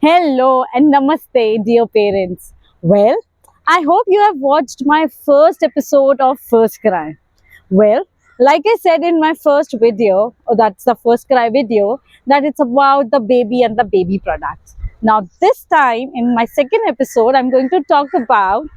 Hello and namaste, dear parents. Well, I hope you have watched my first episode of First Cry. Well, like I said in my first video, or that's the First Cry video, that it's about the baby and the baby products. Now, this time in my second episode, I'm going to talk about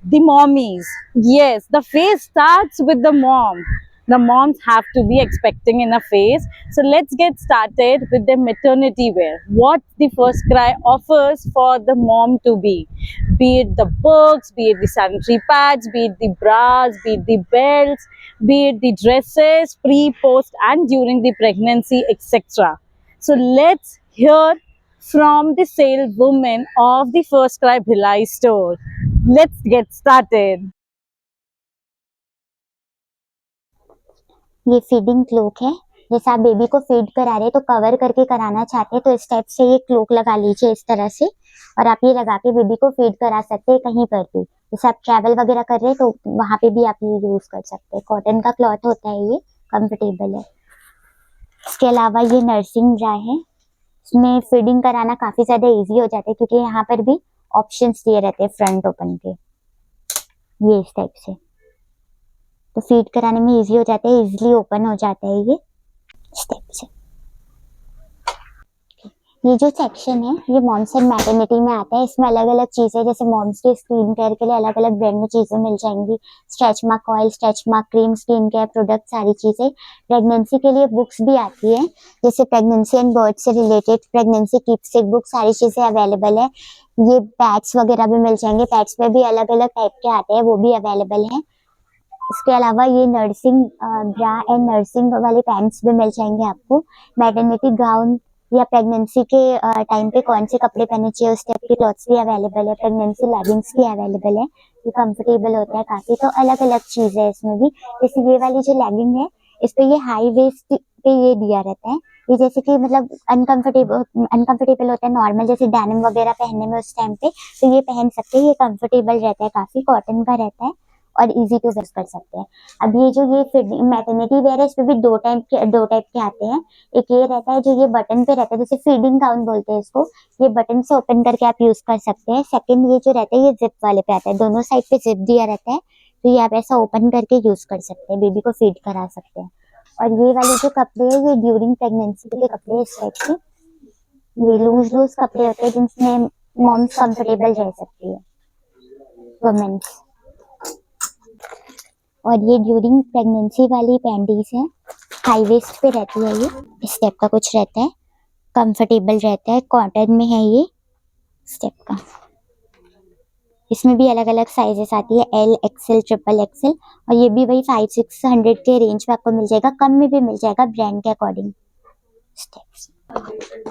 the mommies. Yes, the phase starts with the mom. The moms have to be expecting in a phase. So let's get started with the maternity wear. What the First Cry offers for the mom to be it the books, be it the sanitary pads, be it the bras, be it the belts, be it the dresses, pre, post, and during the pregnancy, etc. So let's hear from the saleswoman of the First Cry Bhilai store. Let's get started. ये feeding cloak है। जैसे आप baby को feed करा रहे हैं तो cover करके कराना चाहते हैं तो इस टाइप से ये क्लोक लगा लीजिए इस तरह से, और आप ये लगा के बेबी को फीड करा सकते हैं कहीं पर भी। जैसे आप ट्रैवल वगैरह कर रहे हैं तो वहां पे भी आप ये यूज कर सकते हैं। कॉटन का क्लॉथ होता है, ये कंफर्टेबल है। इसके अलावा ये नर्सिंग ब्रा है, इसमें फीडिंग कराना काफी ज्यादा इजी हो जाता है क्योंकि यहाँ पर भी ऑप्शंस दिए रहते हैं फ्रंट ओपन के, ये इस टाइप से, तो फीड कराने में इजी हो जाता है, इजीली ओपन हो जाता है ये इस टाइप से। ये जो सेक्शन है ये मॉम्स एंड मैटरनिटी में आता है। इसमें अलग अलग चीजें, जैसे मॉम्स के स्किन केयर के लिए अलग अलग ब्रांड में चीजें मिल जाएंगी। Stretch mark oil, stretch mark cream, skin care product, सारी चीजें। प्रेगनेंसी के लिए बुक्स भी आती है, जैसे प्रेगनेंसी एंड बर्थ से रिलेटेड प्रेगनेंसी कीपसेक बुक, सारी चीजें अवेलेबल है। ये पैड्स वगैरह भी मिल जाएंगे, पैड्स में भी अलग अलग टाइप के आते हैं, वो भी अवेलेबल है। इसके अलावा ये नर्सिंग ब्रा एंड नर्सिंग वाले पैंट्स भी मिल जाएंगे आपको। मैटरनिटी गाउन या प्रेगनेंसी के टाइम पे कौन से कपड़े पहनने चाहिए उस टाइप के क्लॉथ्स भी अवेलेबल है। प्रेगनेंसी लेगिंग्स भी अवेलेबल है, ये कंफर्टेबल होता है काफी। तो अलग अलग चीज है इसमें भी। जैसे ये वाली जो लेगिंग है, इस पे ये हाई वेस्ट पे ये दिया रहता है। ये जैसे कि मतलब अनकंफर्टेबल होता है नॉर्मल, जैसे डेनिम वगैरह पहनने में उस टाइम पे, तो ये पहन सकते हैं। ये कंफर्टेबल रहता है, काफी कॉटन का रहता है और इजी टू वेयर कर सकते हैं। अब ये जो ये मैटरनिटी वेयर है, इसमें भी दो टाइप के आते हैं। एक ये रहता है जो ये बटन पे रहता है, जैसे फीडिंग गाउन बोलते हैं इसको, ये बटन से ओपन करके आप यूज कर सकते हैं। सेकंड ये जो रहता है ये जिप वाले पे आता है, दोनों साइड पे जिप दिया रहता है, तो ये आप ऐसा ओपन करके यूज कर सकते हैं, बेबी को फीड करा सकते हैं। और ये वाले जो कपड़े हैं ये ड्यूरिंग प्रेगनेंसी के कपड़े इस टाइप के, ये लूज लूज कपड़े होते हैं जिनमें मॉम्स कंफर्टेबल रह सकती है, वुमेन्स। और ये ड्यूरिंग प्रेगनेंसी वाली पैंटीज है, हाई वेस्ट पे रहती है, ये इस टाइप का कुछ रहता है, कंफर्टेबल रहता है, कॉटन में है ये इस टाइप का। इसमें भी अलग अलग साइजेस आती है, एल, एक्सएल, ट्रिपल एक्सएल, और ये भी वही 500-600 के रेंज में आपको मिल जाएगा, कम में भी मिल जाएगा ब्रांड के अकॉर्डिंग।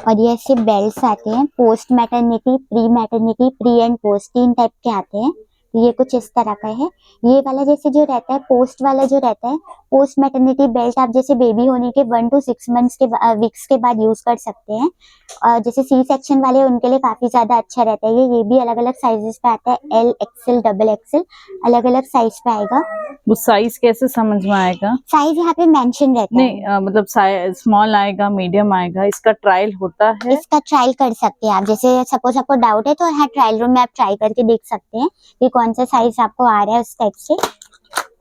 और ये ऐसे बेल्ट आते हैं, post maternity, pre and post, 3 type के आते हैं। ये कुछ इस तरह का है। ये वाला जैसे जो रहता है, पोस्ट वाला जो रहता है, पोस्ट मैटरनिटी बेल्ट, आप जैसे बेबी होने के 1 to 6 मंथ्स के वीक्स के बाद यूज कर सकते हैं। जैसे सी सेक्शन वाले उनके लिए काफी ज्यादा अच्छा रहता है। ये भी अलग अलग साइजेस पे आता है, एल, एक्सएल, डबल एक्सएल, अलग अलग साइज पे आएगा। वो साइज कैसे समझ में आएगा? साइज यहाँ पे मेंशन रहता है। नहीं मतलब स्मॉल आएगा, मीडियम आएगा, इसका ट्रायल होता है? इसका ट्रायल कर सकते हैं आप, जैसे सपोज आपको डाउट है तो यहाँ ट्रायल रूम में आप ट्राई करके देख सकते हैं कि कौन सा साइज आपको आ रहा है उस टाइप से।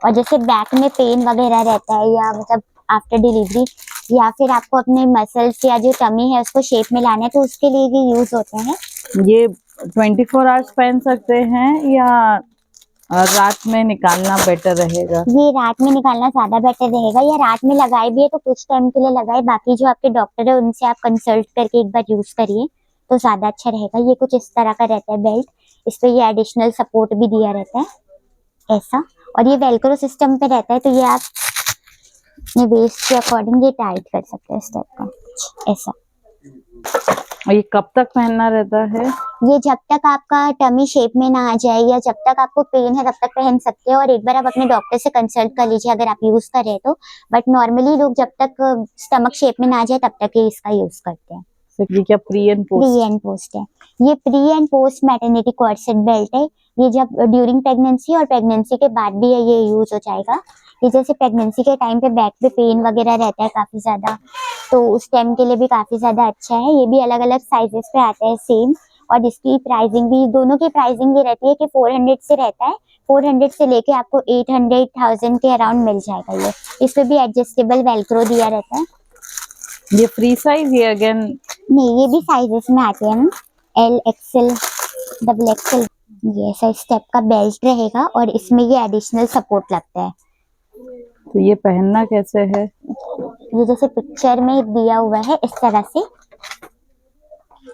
और जैसे बैक में पेन वगैरह रहता है, या मतलब आफ्टर डिलीवरी, या फिर आपको अपने मसल्स या जो टमी है उसको शेप में लाना है, तो उसके लिए भी यूज होते हैं। ये 24 आवर्स पहन सकते हैं या रात में निकालना बेटर रहेगा? ये रात में निकालना ज्यादा बेटर रहेगा, या रात में लगाए भी है तो कुछ टाइम के लिए लगाए, बाकी जो आपके डॉक्टर है उनसे आप कंसल्ट करके एक बार यूज करिए तो ज्यादा अच्छा रहेगा। ये कुछ इस तरह का रहता है बेल्ट, इस पे ये एडिशनल सपोर्ट भी दिया रहता है ऐसा, और ये वेलक्रो सिस्टम पे रहता है, तो ये आप अपने वेस्ट के अकॉर्डिंग ये टाइट कर सकते हैं इस टाइप का ऐसा। और ये कब तक पहनना रहता है? ये जब तक आपका टमी शेप में ना आ जाए, या जब तक आपको पेन है तब तक पहन सकते हैं, और एक बार आप अपने डॉक्टर से कंसल्ट कर लीजिए अगर आप यूज कर रहे हैं तो। बट नॉर्मली लोग जब तक स्टमक शेप में ना आ जाए तब तक ही इसका यूज करते हैं। ये क्या प्री एंड पोस्ट है? ये pre and post maternity corset belt है। ये जब ड्यूरिंग प्रेगनेंसी और प्रेगनेंसी के बाद भी ये यूज हो जाएगा। ये जैसे प्रेगनेंसी के टाइम पे बैक पे पेन वगैरह रहता है काफी ज्यादा, तो उस टाइम के लिए भी काफी ज्यादा अच्छा है। ये भी अलग अलग साइजेस पे आता है सेम, और इसकी प्राइसिंग भी, दोनों की प्राइसिंग ये रहती है कि 400 से रहता है, 400 से लेके आपको 800-1000 के अराउंड मिल जाएगा। ये इसमें भी एडजस्टेबल वेलक्रो दिया रहता है। ये फ्री साइज, ये अगेन नहीं, ये भी साइजेस में आते हैं ना, एल, एक्सएल, डबल एक्सएल। ये ऐसा स्टेप का बेल्ट रहेगा और इसमें ये एडिशनल सपोर्ट लगता है। तो ये पहनना कैसे है? ये जैसे पिक्चर में दिया हुआ है इस तरह से,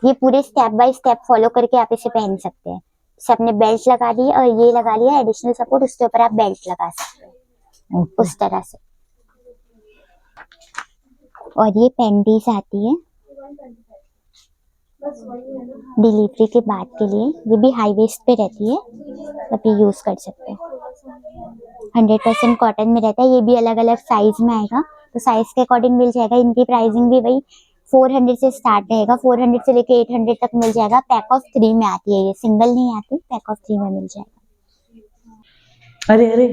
ये पूरे स्टेप बाय स्टेप फॉलो करके आप इसे पहन सकते हैं। जैसे आपने बेल्ट लगा दी और ये लगा लिया एडिशनल सपोर्ट, उसके ऊपर आप बेल्ट लगा सकते हैं उस तरह से। और ये पैंटीज आती है डिलीवरी के बाद के लिए, ये भी हाई वेस्ट पे रहती है, आप ये यूज कर सकते हैं। 100% कॉटन में रहता है। ये भी अलग अलग साइज में आएगा, तो साइज के अकॉर्डिंग मिल जाएगा। इनकी प्राइसिंग भी वही 400 से स्टार्ट रहेगा, 400 से लेके 800 तक मिल जाएगा। पैक ऑफ 3 में आती है, ये सिंगल नहीं आती, पैक ऑफ 3 में मिल जाएगा। अरे अरे,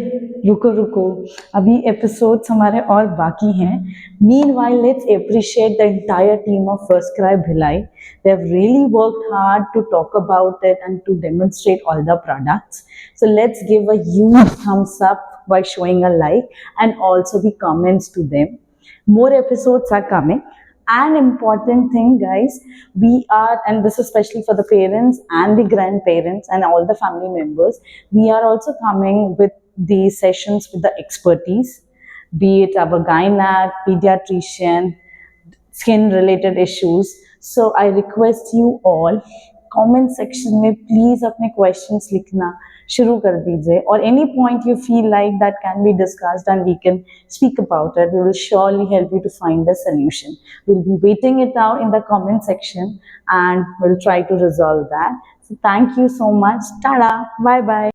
रुको रुको, अभी एपिसोड्स हमारे और बाकी हैं। Meanwhile, let's appreciate the entire team of First Cry Bhilai. They have really worked hard to talk about it and to demonstrate all the products. So let's give a huge thumbs up by showing a like and also the comments to them. More episodes are coming. An important thing, guys, we are, and this is especially for the parents and the grandparents and all the family members, we are also coming with these sessions with the expertise, be it our gynac, pediatrician, skin related issues. So I request you all, comment section में please अपने questions लिखना शुरू कर दीजिए, और any point you feel like that can be discussed and we can speak about it, we will surely help you to find the solution. We'll be waiting it out in the comment section and we'll try to resolve that. So thank you so much. Tada, bye bye.